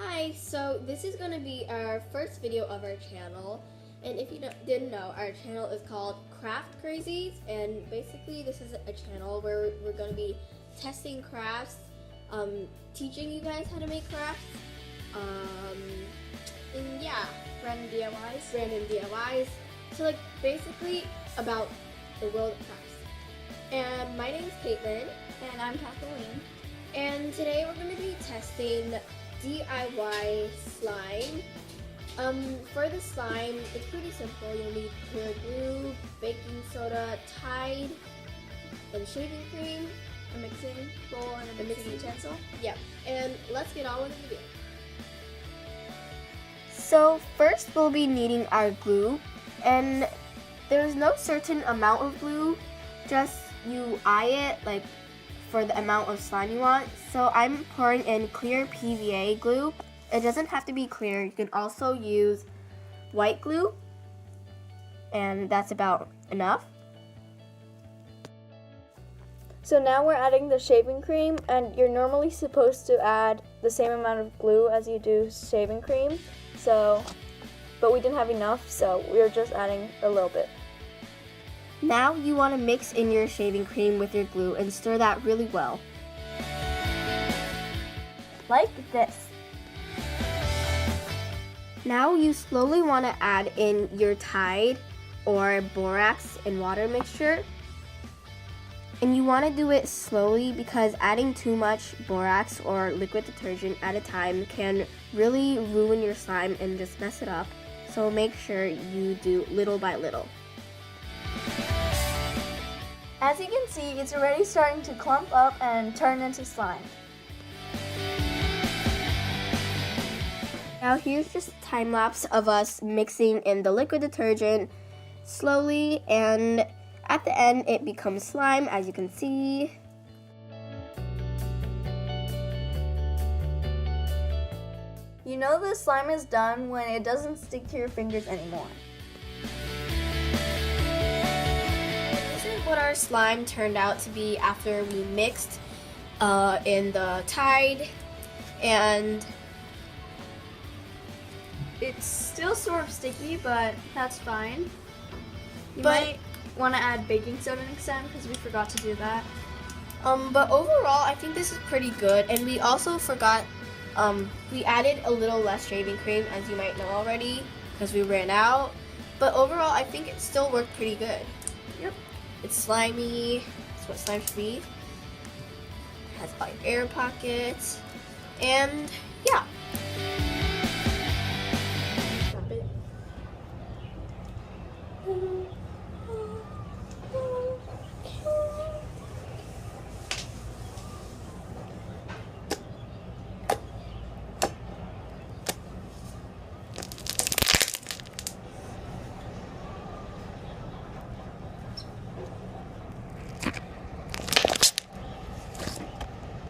Hi, so this is going to be our first video of our channel, and if you didn't know, our channel is called Crazies, and basically this is a channel where we're going to be testing crafts, teaching you guys how to make crafts, and yeah, Random DIYs, so like basically about the world of crafts. And my name is Caitlin. And I'm Kathleen. And today we're going to be testing DIY slime. For the slime, it's pretty simple. You'll need clear glue, baking soda, Tide, and shaving cream, A mixing bowl and a mixing utensil. Yeah, and let's get on with the video. So first we'll be needing our glue, and there's no certain amount of glue, just you eye it like for the amount of slime you want. So I'm pouring in clear PVA glue. It doesn't have to be clear, you can also use white glue, and that's about enough. So now we're adding the shaving cream, and you're normally supposed to add the same amount of glue as you do shaving cream. But we didn't have enough, so we are just adding a little bit. Now you want to mix in your shaving cream with your glue and stir that really well. Like this. Now you slowly want to add in your Tide or borax and water mixture. And you want to do it slowly because adding too much borax or liquid detergent at a time can really ruin your slime and just mess it up. So make sure you do little by little. As you can see, it's already starting to clump up and turn into slime. Now here's just a time lapse of us mixing in the liquid detergent slowly, and at the end it becomes slime, as you can see. You know the slime is done when it doesn't stick to your fingers anymore. This is what our slime turned out to be after we mixed in the Tide, and It's still sort of sticky, but that's fine. You But- might want to add baking soda next time because we forgot to do that. but overall I think this is pretty good. And we also forgot, we added a little less shaving cream, as you might know already, because we ran out. But overall I think it still worked pretty good. Yep. It's slimy. That's what slime should be. It has all your air pockets, and yeah.